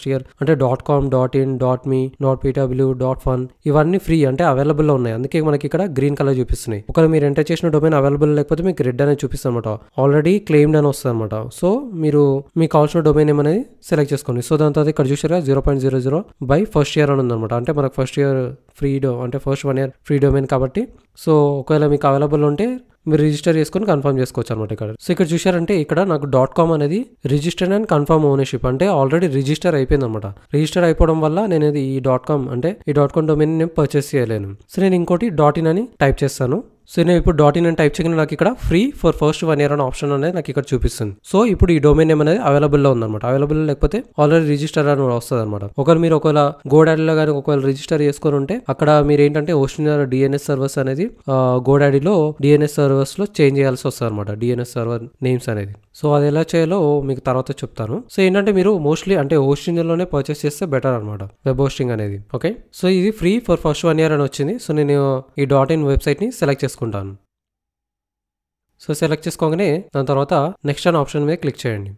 ఇయర్ అంటే .com .in .me .pw .fun ఇవన్నీ ఫ్రీ అంటే అవైలబుల్ లో ఉన్నాయి. అందుకే మనకి ఇక్కడ గ్రీన్ కలర్ చూపిస్తున్నాయి. ఒకవేళ మీరు ఎంటర్ చేసిన డొమైన్ అవైలబుల్ లేకపోతే మీకు రెడ్ అనేది చూపిస్తుంది అనమాట, ఆల్రెడీ క్లెయిమ్డ్ అని వస్తుంది అనమాట. సో మీరు మీకు కావాల్సిన డొమైన్ నేమ్ అనేది సెలెక్ట్ చేసుకోండి. సో దాని తర్వాత ఇక్కడ చూసారా 0.00 by ఫస్ట్ ఇయర్ అని ఉందన్నమాట. అంటే మనకు ఫస్ట్ ఇయర్ అంటే ఫస్ట్ 1 year ఫ్రీ డొమైన్ కాబట్టి. సో ఒకవేళ మీకు అవైలబుల్ ఉంటే మీరు రిజిస్టర్ చేసుకొని కన్ఫర్మ్ చేసుకోవచ్చు అనమాట ఇక్కడ. సో ఇక్కడ చూసారంటే ఇక్కడ నాకు .com అనేది రిజిస్టర్డ్ అండ్ కన్ఫర్మ్ ఓనర్షిప్ అంటే ఆల్రెడీ రిజిస్టర్ అయిపోయింది అనమాట. రిజిస్టర్ అయిపోవడం వల్ల నేను ఈ .com అంటే ఈ .com డొమైన్ నేను పర్చేస్ చేయలేను. సో నేను ఇంకోటి .in అని టైప్ చేస్తాను. సో నేను ఇప్పుడు .in అని టైప్ చేయగానే నాకు ఇక్కడ ఫ్రీ ఫర్ ఫస్ట్ 1 year అనే ఆప్షన్ అనేది నాకు ఇక్కడ చూపిస్తుంది. సో ఇప్పుడు ఈ డొమైన్ నేమ్ అనేది అవైలబుల్లో ఉందన్నమాట. అవైలబుల్ లేకపోతే ఆల్రెడీ రిజిస్టర్ అని వస్తుంది అనమాట. ఒకవేళ గోడాడీలో కానీ ఒకవేళ రిజిస్టర్ చేసుకొని ఉంటే అక్కడ మీరు ఏంటంటే హోస్టింగ్ DNS సర్వర్స్ అనేది గోడాడీలో DNS సర్వర్స్ లో చేంజ్ చేయాల్సి వస్తుంది అనమాట, DNS సర్వర్ నేమ్స్ అనేది. సో అది ఎలా చేయాలో మీకు తర్వాత చెప్తాను. సో ఏంటంటే మీరు మోస్ట్లీ అంటే హోస్టింగ్ లోనే పర్చేస్ చేస్తే బెటర్ అనమాట వెబ్ హోస్టింగ్ అనేది. ఓకే, సో ఇది ఫ్రీ ఫర్ ఫస్ట్ 1 year అని వచ్చింది. సో నేను ఈ .in వెబ్సైట్ ని సెలెక్ట్ చేసుకుంటాను. సో సెలెక్ట్ చేసుకోగానే దాని తర్వాత నెక్స్ట్ అనే ఆప్షన్ మీద క్లిక్ చేయండి.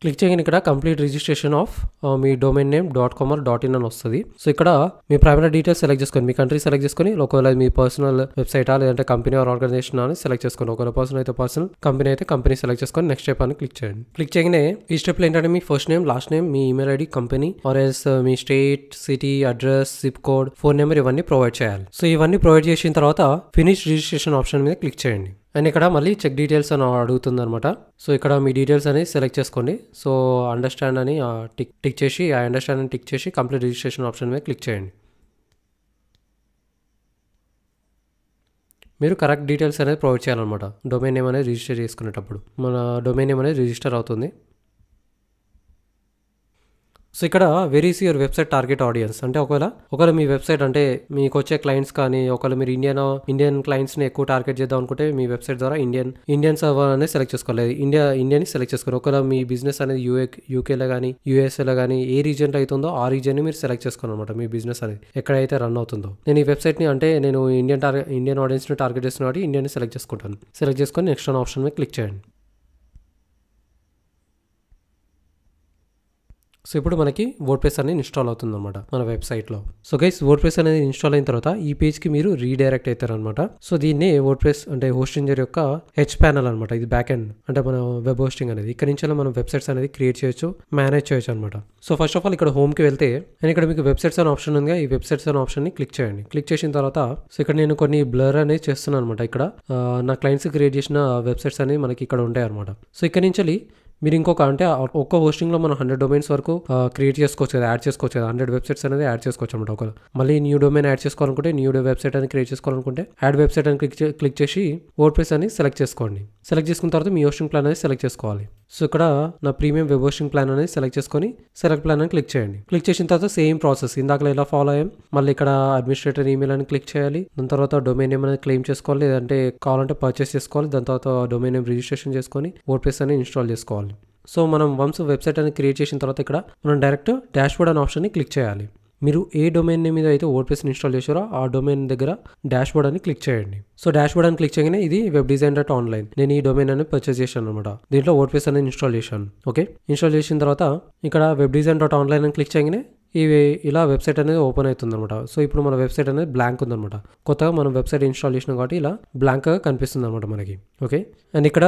క్లిక్ చేయగానే ఇక్కడ complete registration of me domain name .com or .in అని వస్తుంది. సో ఇక్కడ మీ ప్రైమరీ డీటెయిల్స్ సెలెక్ట్ చేసుకొని, మీ కంట్రీ సెలెక్ట్ చేసుకొని, ఒకవేళ మీ పర్సనల్ వెబ్సైటా లేదంటే కంపెనీ ఆర్ ఆర్గనైజేషన్ అని సెలెక్ట్ చేసుకొని, ఒకవేళ పర్సనల్ అయితే పర్సనల్, కంపెనీ అయితే కంపెనీ సెలెక్ట్ చేసుకొని నెక్స్ట్ స్టెప్ అని క్లిక్ చేయండి. క్లిక్ చేయగానే ఈ స్టెప్లో ఏంటంటే మీ ఫస్ట్ నేమ్, లాస్ట్ నేమ్, మీ email ID, company or else మీ state, city, address, zip code, phone number ఇవన్నీ ప్రొవైడ్ చేయాలి. సో ఇవన్నీ ప్రొవైడ్ చేసిన తర్వాత ఫినిష్ రిజిస్ట్రేషన్ ఆప్షన్ మీద క్లిక్ చేయండి. అండ్ ఇక్కడ మళ్ళీ చెక్ డీటెయిల్స్ అని అడుగుతుంది అనమాట. సో ఇక్కడ మీ డీటెయిల్స్ అనేది సెలెక్ట్ చేసుకోండి. సో అండర్స్టాండ్ అని టిక్ చేసి ఆ అండర్స్టాండ్ అని టిక్ చేసి కంప్లీట్ రిజిస్ట్రేషన్ ఆప్షన్ మీద క్లిక్ చేయండి. మీరు కరెక్ట్ డీటెయిల్స్ అనేది ప్రొవైడ్ చేయాలన్నమాట. డొమైన్ నేమ్ అనేది రిజిస్టర్ చేసుకునేటప్పుడు మన డొమైన్ నేమ్ అనేది రిజిస్టర్ అవుతుంది. సో ఇక్కడ very is your website target audience అంటే ఒకవేళ మీ వెబ్సైట్ అంటే మీకు వచ్చే క్లయింట్స్ కానీ ఒకవేళ మీరు ఇండియన్ క్లయింట్స్ని ఎక్కువ టార్గెట్ చేద్దాం అనుకుంటే మీ వెబ్సైట్ ద్వారా ఇండియన్ సర్వర్ అనేది సెలెక్ట్ చేసుకోవాలి. ఇండియాని సెలెక్ట్ చేసుకోవాలి. ఒకవేళ మీ బిజినెస్ అనేది యూకేలో కానీ యూఎస్ఏలో కానీ ఏ రీజన్లో అవుతుందో ఆ రీజన్ని మీరు సెలెక్ట్ చేసుకోవాలన్నమాట. మీ బిజినెస్ అనేది ఎక్కడైతే రన్ అవుతుందో. నేను ఈ వెబ్సైట్ని అంటే నేను ఇండియన్ ఆడియన్స్ని టార్గెట్ చేస్తున్న కాబట్టి ఇండియాని సెలెక్ట్ చేసుకుంటాను. సెలెక్ట్ చేసుకొని నెక్స్ట్ అనే ఆప్షన్ మీద క్లిక్ చేయండి. సో ఇప్పుడు మనకి వర్డ్ప్రెస్ అనేది ఇన్స్టాల్ అవుతుంది అనమాట మన వెబ్సైట్లో. సో గైస్ వర్డ్ప్రెస్ అనేది ఇన్స్టాల్ అయిన తర్వాత ఈ పేజ్కి మీరు రీడైరెక్ట్ అవుతారు అనమాట. సో దీన్ని వర్డ్ప్రెస్ అంటే హోస్టింజర్ యొక్క హెచ్ ప్యానల్ అనమాట. ఇది బ్యాక్ ఎండ్ అంటే మన వెబ్ హోస్టింగ్ అనేది. ఇక్కడ నుంచి మనం వెబ్సైట్స్ అనేది క్రియేట్ చేయొచ్చు, మేనేజ్ చేయొచ్చు అనమాట. సో ఫస్ట్ ఆఫ్ ఆల్ ఇక్కడ హోమ్కి వెళ్తే అండ్ ఇక్కడ మీకు వెబ్సైట్స్ అనే ఆప్షన్ ఉంది. ఈ వెబ్సైట్స్ అనే ఆప్షన్ని క్లిక్ చేయండి. క్లిక్ చేసిన తర్వాత సో ఇక్కడ నేను కొన్ని బ్లర్ అనేది చేస్తున్నాను అనమాట. ఇక్కడ నా క్లయింట్స్ క్రియేట్ చేసిన వెబ్సైట్స్ అనేవి మనకి ఇక్కడ ఉంటాయి అనమాట. సో ఇక్కడ నుంచి మీరు ఇంకొక అంటే ఒక్క హోస్టింగ్లో మనం 100 డొమైన్స్ వరకు క్రియేట్ చేసుకోవచ్చు కదా, యాడ్ చేసుకోవచ్చు కదా. 100 వెబ్సైట్స్ అనేది యాడ్ చేసుకోవచ్చు అనమాట. ఒకవేళ మళ్ళీ న్యూ డొమైన్ యాడ్ చేసుకోవాలనుకుంటే న్యూ వెబ్సైట్ అని క్రియేట్ చేసుకోవాలనుకుంటే యాడ్ వెబ్సైట్ అని క్లిక్ చేసి వర్డ్ప్రెస్ అని సెలెక్ట్ చేసుకోండి. సెలెక్ట్ చేసుకున్న తర్వాత మీ హోస్టింగ్ ప్లాన్ అనేది సెలెక్ట్ చేసుకోవాలి. సో ఇక్కడ నా ప్రీమియం వెబ్ హోస్టింగ్ ప్లాన్ అనేది సెలెక్ట్ చేసుకొని సెలెక్ట్ ప్లాన్ అని క్లిక్ చేయండి. క్లిక్ చేసిన తర్వాత సేమ్ ప్రాసెస్ ఇందాక ఎలా ఫాలో అయ్యాం. మళ్ళీ ఇక్కడ అడ్మినిస్ట్రేటర్ ఈమెయిల్ అని క్లిక్ చేయాలి. దాని తర్వాత డొమైన్ నేమ్ అనేది క్లెయిమ్ చేసుకోవాలి, లేదంటే కావాలంటే పర్చేస్ చేసుకోవాలి. దాని తర్వాత డొమైన్ నేమ్ రిజిస్ట్రేషన్ చేసుకొని వర్డ్ప్రెస్ అని ఇన్స్టాల్ చేసుకోవాలి. సో మనం వన్స్ వెబ్సైట్ అనేది క్రియేట్ చేసిన తర్వాత ఇక్కడ మనం డైరెక్ట్ డాష్బోర్డ్ అనే ఆప్షన్ని క్లిక్ చేయాలి. మీరు ఏ డొమైన్ నేమ్ మీద అయితే వర్డ్ప్రెస్ని ఇన్స్టాల్ చేశారో ఆ డొమైన్ దగ్గర డాష్బోర్డ్ అని క్లిక్ చేయండి. సో డాష్బోర్డ్ అని క్లిక్ చేయగానే ఇది వెబ్ డిజైన్ .online. నేను ఈ డొమైన్ అనేది పర్చేస్ చేశాను అనమాట. దీంట్లో వర్డ్ప్రెస్ అనేది ఇన్స్టాల్ చేశాను. ఓకే, ఇన్స్టాల్ చేసిన తర్వాత ఇక్కడ వెబ్ డిజైన్ .online అని క్లిక్ చేయగానే ఇవి ఇలా వెబ్సైట్ అనేది ఓపెన్ అవుతుంది అనమాట. సో ఇప్పుడు మన వెబ్సైట్ అనేది బ్లాంక్ ఉందన్నమాట. కొత్తగా మనం వెబ్సైట్ ఇన్స్టాల్ చేసినాం కాబట్టి ఇలా బ్లాంక్గా కనిపిస్తుంది అనమాట మనకి. ఓకే, అండ్ ఇక్కడ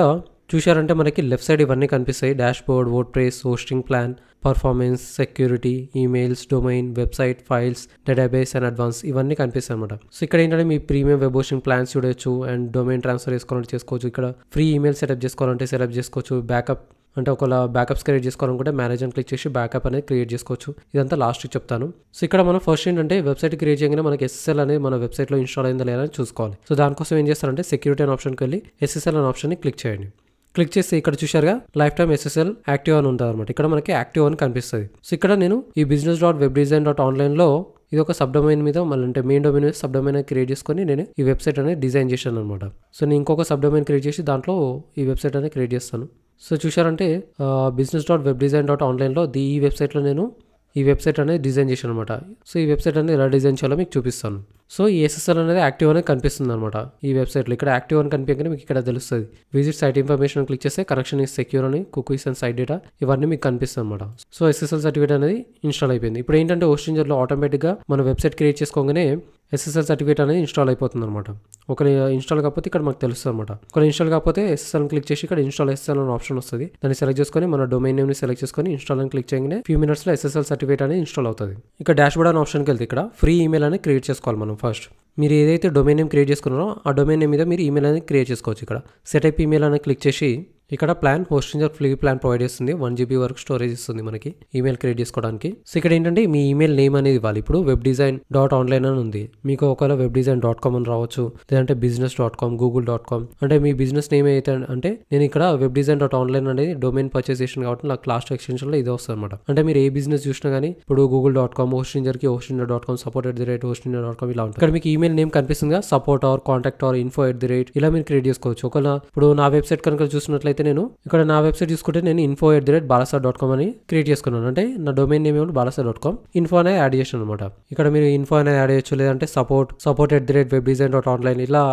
చూశారంటే మనకి లెఫ్ట్ సైడ్ ఇవన్నీ కనిపిస్తాయి. Dashboard, WordPress, hosting plan, performance, security, emails, domain, website, files, database and advance ఇవన్నీ కనిపిస్తాయి అనమాట. సో ఇక్కడ ఏంటంటే మీ ప్రీమియం వెబ్ హోస్టింగ్ ప్లాన్స్ చూడొచ్చు అండ్ డొమైన్ ట్రాన్స్ఫర్ చేసుకోవాలంటే చేసుకోవచ్చు. ఇక్కడ ఫ్రీ ఈమెయిల్ సెటప్ చేసుకోవాలంటే సెటప్ చేసుకోవచ్చు. బ్యాకప్ అంటే ఒకవేళ బ్యాకప్స్ క్రియేట్ చేసుకోవాలనుకుంటే మేనేజ్ అని క్లిక్ చేసి బ్యాకప్ అనేది క్రియేట్ చేసుకోవచ్చు. ఇదంతా లాస్ట్కి చెప్తాను. సో ఇక్కడ మనం ఫస్ట్ ఏంటంటే వెబ్సైట్ క్రియేట్ చేయగానే మనకి SSL అనేది మన వెబ్సైట్లో ఇన్స్టాల్ అయిందా లేదా అని చూసుకోవాలి. సో దానికోసం ఏం చేస్తారంటే సెక్యూరిటీ అనే ఆప్షన్కి వెళ్ళి SSL అనే ఆప్షన్ని క్లిక్ చేయండి. క్లిక్ చేసి ఇక్కడ చూశారుగా లైఫ్ టైమ్ SSL యాక్టివ్ అని ఉంటుంది అనమాట. ఇక్కడ మనకి యాక్టివ్ అని కనిపిస్తుంది. సో ఇక్కడ నేను ఈ business.webdesign.online ఇది ఒక సబ్ డొమైన్ మీద మళ్ళీ అంటే మెయిన్ డొమైన్ మీద సబ్ డొమైన్ క్రియేట్ చేసుకొని నేను ఈ వెబ్సైట్ అనేది డిజైన్ చేశాను అనమాట. సో నేను ఇంకొక సబ్ డొమైన్ క్రియేట్ చేసి దాంట్లో ఈ వెబ్సైట్ అనేది క్రియేట్ చేస్తాను. సో చూశారంటే business.webdesign.online ఈ వెబ్సైట్లో నేను ఈ వెబ్సైట్ అనేది డిజైన్ చేశాను అనమాట. సో ఈ వెబ్సైట్ అనేది ఎలా డిజైన్ చేయాలో మీకు చూపిస్తాను. సో ఈ SSL అనేది యాక్టివ్ అనేది కనిపిస్తుంది అనమాట ఈ వెబ్సైట్లో. ఇక్కడ యాక్టివ్ అని కనిపించగానే మీకు ఇక్కడ తెలుస్తుంది. విజిట్ సైట్ ఇన్ఫర్మేషన్ క్లిక్ చేస్తే కనెక్షన్ ఈజ్ సెక్యూర్ అని, కుకీస్ అండ్ సైట్ డేటా ఇవన్నీ మీకు కనిపిస్తుంది అనమాట. సో SSL సర్టిఫికేట్ అనేది ఇన్స్టాల్ అయిపోయింది. ఇప్పుడు ఏంటంటే హోస్టింజర్లో ఆటోమేటిక్గా మన వెబ్సైట్ క్రియేట్ చేసుకోగానే SSL సర్టిఫికేట్ అనేది ఇన్స్టాల్ అయిపోతుంది అనమాట. ఒక ఇన్స్టాల్ కాకపోతే ఇక్కడ మనకు తెలుస్తుంది అనమాట. ఒక ఇన్స్టాల్ కాకపోతే SSL క్లిక్ చేసి ఇక్కడ ఇన్స్టాల్ SSL అనే ఆప్షన్ వస్తుంది. దాన్ని సెలెక్ట్ చేసుకొని మన డొమైన్ నేమ్ని సెలెక్ట్ చేసుకొని ఇన్స్టాల్ అని క్లిక్ చేయగానే ఫ్యూ మినిట్స్లో SSL సర్టిఫికేట్ అనేది ఇన్స్టాల్ అవుతుంది. ఇక్కడ డాష్బోర్డ్ అనే ఆప్షన్కి వెళ్తే ఇక్కడ ఫ్రీ ఈమెయిల్ అనేది క్రియేట్ చేసుకోవాలి మనం ఫస్ట్. మీరు ఏదైతే డొమైన్ నేమ్ క్రియేట్ చేసుకున్నారో ఆ డొమైన్ నేమ్ మీద మీరు ఈమెయిల్ అనేది క్రియేట్ చేసుకోవచ్చు. ఇక్కడ సెటప్ ఈమెయిల్ అనేది క్లిక్ చేసి ఇక్కడ ప్లాన్ హోస్టింజర్ ఫ్రీ ప్లాన్ ప్రొవైడ్ చేస్తుంది. 1 GB వరకు స్టోరేజ్ ఇస్తుంది మనకి ఈమెయిల్ క్రియేట్ చేసుకోవడానికి. సో ఇక్కడ ఏంటంటే మీ ఈమెయిల్ నేమ్ అనేది ఇవ్వాలి. ఇప్పుడు webdesign.online అని ఉంది, మీకు ఒకవేళ webdesign.com అని రావచ్చు, లేదంటే business.com, google.com. అంటే మీ బిజినెస్ నేమ్ అయితే అంటే నేను ఇక్కడ webdesign.online అనేది డొమైన్ పర్చేస్ చేసాను కాబట్టి నాకు లాస్ట్ ఎక్స్టెన్షన్లో ఇది వస్తుంది అనమాట. అంటే మీరు ఏ బిజినెస్ చూసినా కానీ ఇప్పుడు google.com, హోస్టింజర్కి hostinjer.com, support@hostinjer.com ఇలా ఉంటుంది. ఇక్కడ మీకు ఈమెయిల్ నేమ్ కనిపిస్తుందిగా, support or contact or info@ ఇలా మీరు క్రియేట్ చేసుకోవచ్చు. ఒకవేళ ఇప్పుడు నా వెబ్సైట్ కనుక చూసినట్లయితే నేను ఇక్కడ నా వెబ్సైట్ చూసుకుంటే నేను info@balasar.com అని క్రియేట్ చేసుకున్నాను. అంటే నా డొమైన్ నేమ్ ఏమో balasar.com, ఇన్ఫో అనేది యాడ్ చేసాను అనమాట. ఇక్కడ మీరు ఇన్ఫో అనేది యాడ్ చేయొచ్చు, లేదంటే support@webdesign.online ఇట్లా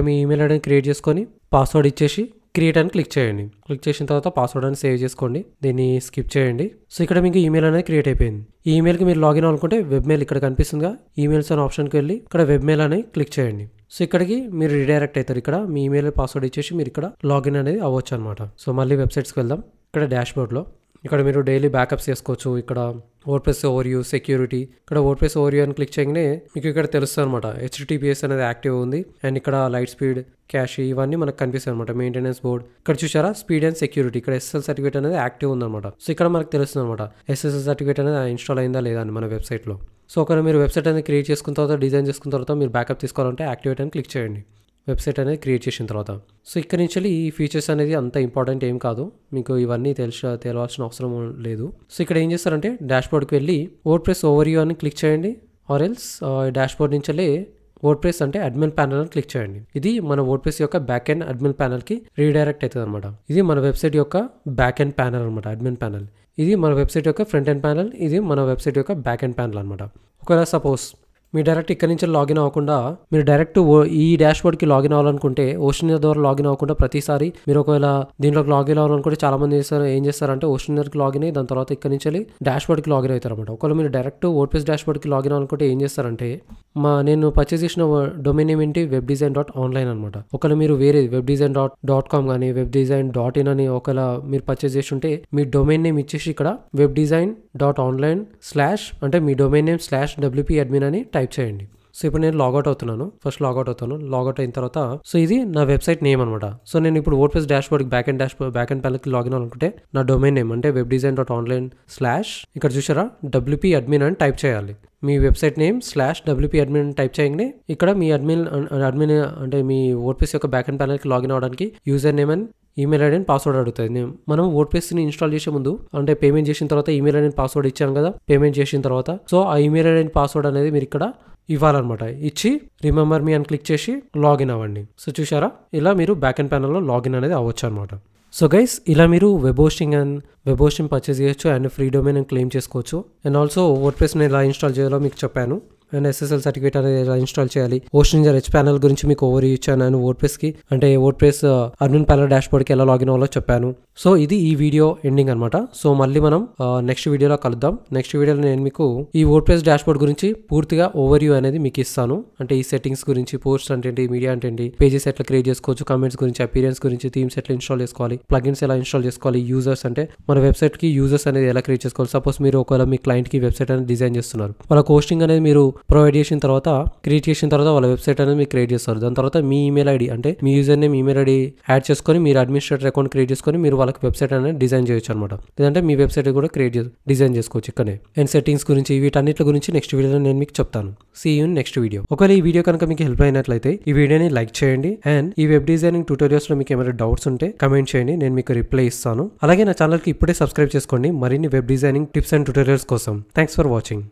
మీ ఈమెయిల్ అనేది క్రియేట్ చేసుకొని పాస్వర్డ్ ఇచ్చేసి క్రియేట్ అని క్లిక్ చేయండి. క్లిక్ చేసిన తర్వాత పాస్వర్డ్ అని సేవ్ చేసుకోండి, దీన్ని స్కిప్ చేయండి. సో ఇక్కడ మీకు ఈమెయిల్ అనేది క్రియేట్ అయిపోయింది. ఈ ఈమెయిల్కి మీరు లాగిన్ అవ్వాలనుకుంటే వెబ్ మెయిల్ ఇక్కడ కనిపిస్తుందిగా, ఈమెయిల్స్ అనే ఆప్షన్కి వెళ్ళి ఇక్కడ వెబ్ మెయిల్ అని క్లిక్ చేయండి. సో ఇక్కడికి మీరు రిడైరెక్ట్ అవుతారు. ఇక్కడ మీ ఈమెయిల్ పాస్వర్డ్ ఇచ్చేసి మీరు ఇక్కడ లాగిన్ అనేది అవ్వచ్చు అనమాట. సో మళ్ళీ వెబ్సైట్స్కి వెళ్దాం. ఇక్కడ డాష్బోర్డ్లో ఇక్కడ మీరు డైలీ బ్యాకప్స్ చేసుకోవచ్చు. ఇక్కడ వర్డ్ప్రెస్ ఓవర్వ్యూ, సెక్యూరిటీ, ఇక్కడ వర్డ్ప్రెస్ ఓవర్వ్యూ అని క్లిక్ చేయగానే మీకు ఇక్కడ తెలుస్తుంది అనమాట HTTPS అనేది యాక్టివ్ ఉంది. అండ్ ఇక్కడ లైట్ స్పీడ్, క్యాష్ ఇవన్నీ మనకు కనిపిస్తాయి అనమాట. మెయింటెనెన్స్ బోర్డ్ ఇక్కడ చూసారా, స్పీడ్ అండ్ సెక్యూరిటీ, ఇక్కడ SSL సర్టిఫికేట్ అనేది యాక్టివ్ ఉందన్నమాట. సో ఇక్కడ మనకు తెలుస్తుంది అనమాట SSL సర్టిఫికేట్ అనేది ఇన్స్టాల్ అయిందా లేదా అని మన వెబ్సైట్లో. సో ఒకవేళ మీరు వెబ్సైట్ అనేది క్రియేట్ చేసుకున్న తర్వాత, డిజైన్ చేసుకున్న తర్వాత మీరు బ్యాకప్ తీసుకోవాలంటే యాక్టివేట్ అని క్లిక్ చేయండి వెబ్సైట్ అనేది క్రియేట్ చేసిన తర్వాత. సో ఇక్కడ నుంచి ఈ ఫీచర్స్ అనేది అంత ఇంపార్టెంట్ ఏం కాదు, మీకు ఇవన్నీ తెలియాల్సిన అవసరం లేదు. సో ఇక్కడ ఏం చేస్తారంటే డాష్బోర్డ్కి వెళ్ళి వర్డ్ప్రెస్ ఓవర్వ్యూ అని క్లిక్ చేయండి, ఆర్ ఎల్స్ డాష్బోర్డ్ నుంచి వర్డ్ప్రెస్ అంటే అడ్మిన్ ప్యానల్ అని క్లిక్ చేయండి. ఇది మన వర్డ్ప్రెస్ యొక్క బ్యాక్ ఎండ్ అడ్మిన్ ప్యానల్ కి రీడైరెక్ట్ అవుతుంది అనమాట. ఇది మన వెబ్సైట్ యొక్క బ్యాక్ ఎండ్ ప్యానల్ అనమాట, అడ్మిన్ ప్యానల్. ఇది మన వెబ్సైట్ యొక్క ఫ్రంట్ ఎండ్ ప్యానల్, ఇది మన వెబ్సైట్ యొక్క బ్యాక్ ఎండ్ ప్యానల్ అనమాట. ఒకవేళ సపోజ్ మీరు డైరెక్ట్ ఇక్కడ నుంచి లాగిన్ అవ్వకుండా మీరు డైరెక్ట్ ఈ డాష్బోర్డ్కి లాగిన్ అవ్వాలనుకుంటే, హోస్టింజర్ ద్వారా లాగిన్ అవ్వకుండా ప్రతిసారి మీరు ఒకవేళ దీంట్లోకి లాగిన్ అవ్వాలనుకుంటే చాలా మంది ఏం చేస్తారంటే హోస్టింజర్కి లాగిన్ అయ్యి దాని తర్వాత ఇక్కడ నుంచి డాష్బోర్డ్కి లాగిన్ అవుతారు అనమాట. ఒకవేళ మీరు డైరెక్ట్ వర్డ్ప్రెస్ డాష్బోర్డ్కి లాగిన్ అవ్వాలనుకుంటే ఏం చేస్తారంటే, నేను పర్చేస్ చేసిన డొమైన్ నేమ్ ఏంటి webdesign.online అనమాట. ఒకవేళ మీరు వేరే webdesign.com కానీ webdesign.in అని ఒకవేళ మీరు పర్చేస్ చేసి ఉంటే మీ డొమైన్ నేమ్ ఇచ్చేసి ఇక్కడ webdesign.online/ అంటే మీ డొమైన్ నేమ్ /wp-admin అని టైప్ చేయండి. సో ఇప్పుడు నేను లాగౌట్ అవుతున్నాను. ఫస్ట్ లాగౌట్ అవుతాను. లాగౌట్ అయిన తర్వాత సో ఇది నా వెబ్సైట్ నేమ్ అనమాట. సో నేను ఇప్పుడు వర్డ్ప్రెస్ డాష్బోర్డ్కి బ్యాక్ ఎండ్ ప్యానల్కి లాగిన్ అవ్వాలనుకుంటే నా డొమైన్ నేమ్ అంటే webdesign.online/ ఇక్కడ చూసారా wp-admin అని టైప్ చేయాలి. మీ వెబ్సైట్ నేమ్ /wp-admin టైప్ చేయగానే ఇక్కడ మీ అడ్మిన్ అంటే మీ వర్డ్ప్రెస్ యొక్క బ్యాక్ ఎండ్ ప్యానల్కి లాగిన్ అవ్వడానికి user name and email ID and password అడుగుతుంది. మనం వర్డ్ప్రెస్ని ఇన్స్టాల్ చేసే ముందు అంటే పేమెంట్ చేసిన తర్వాత ఈమెయిల్ ఐడి పాస్వర్డ్ ఇచ్చాను కదా పేమెంట్ చేసిన తర్వాత. సో ఆ ఈమెయిల్ ఐడి పాస్వర్డ్ అనేది మీరు ఇక్కడ ఇవ్వాలన్నమాట. ఇచ్చి రిమెంబర్ మీ అని క్లిక్ చేసి లాగిన్ అవ్వండి. సో చూసారా, ఇలా మీరు బ్యాక్ ఎండ్ ప్యానల్లో లాగిన్ అనేది అవ్వచ్చు అనమాట. సో గైస్, ఇలా మీరు వెబ్ హోస్టింగ్ పర్చేస్ చేయొచ్చు అండ్ ఫ్రీ డొమైన్ క్లెయిమ్ చేసుకోవచ్చు. అండ్ ఆల్సో వర్డ్ప్రెస్ని ఎలా ఇన్స్టాల్ చేయాలో మీకు చెప్పాను. అండ్ SSL సర్టిఫికేట్ అనేది ఎలా ఇన్స్టాల్ చేయాలి, హోస్టింజర్ H ప్యానల్ గురించి మీకు ఓవర్ ఇచ్చాను. అండ్ వర్డ్ప్రెస్కి అంటే వర్డ్ప్రెస్ అడ్మిన్ ప్యానల్ డాష్బోర్డ్కి ఎలా లాగిన్ అవ్వాలో చెప్పాను. సో ఇది ఈ వీడియో ఎండింగ్ అనమాట. సో మళ్ళీ మనం నెక్స్ట్ వీడియోలో కలుద్దాం. నెక్స్ట్ వీడియోలో నేను మీకు ఈ వర్డ్ప్రెస్ డాష్బోర్డ్ గురించి పూర్తిగా ఓవర్వ్యూ అనేది మీకు ఇస్తాను. అంటే ఈ సెట్టింగ్స్ గురించి, పోస్ట్ అంటే ఏంటి, మీడియా అంటే ఏంటి, పేజెస్ ఎట్లా క్రియేట్ చేసుకోవచ్చు, కామెంట్స్ గురించి, అపీరియన్స్ గురించి, థీమ్స్ ఎట్లా ఇన్స్టాల్ చేసుకోవాలి, ప్లగిన్స్ ఎలా ఇన్స్టాల్ చేసుకోవాలి, యూజర్స్ అంటే మన వెబ్సైట్కి యూజర్స్ అనేది ఎలా క్రియేట్ చేసుకోవాలి. సపోజ్ మీరు ఒకవేళ మీ క్లయింట్కి వెబ్సైట్ అనేది డిజైన్ చేస్తున్నారు, వాళ్ళ హోస్టింగ్ అనేది మీరు ప్రొవైడ్ చేసిన తర్వాత క్రియేట్ చేసిన తర్వాత వాళ్ళ వెబ్సైట్ అనేది మీరు క్రియేట్ చేస్తారు. దాని తర్వాత మీ ఈమెయిల్ ఐడి అంటే మీ user name, email ID add చేసుకొని మీరు అడ్మినిస్ట్రేటర్ అకౌంట్ క్రియేట్ చేసుకొని మీరు వాళ్ళకి వెబ్సైట్ అనేది డిజైన్ చేయొచ్చు అనమాట. లేదంటే మీ వెబ్సైట్ కూడా డిజైన్ చేసుకోవచ్చు ఇక్కడే. అండ్ సెట్టింగ్స్ గురించి వీటన్నిటి గురించి నెక్స్ట్ వీడియోలో నేను మీకు చెప్తాను. See you in next video. ఒకవేళ ఈ వీడియో కనుక మీకు హెల్ప్ అయినట్లయితే ఈ వీడియోని లైక్ చేయండి. అండ్ ఈ వెబ్ డిజైనింగ్ ట్యూటోరియల్స్ లో మీకు ఏమైనా డౌట్స్ ఉంటే కమెంట్ చేయండి, నేను మీకు రిప్లై ఇస్తాను. అలాగే నా ఛానల్ కి ఇప్పుడే సబ్స్క్రైబ్ చేసుకోండి మరిన్ని web designing tips and tutorials కోసం. Thanks for watching.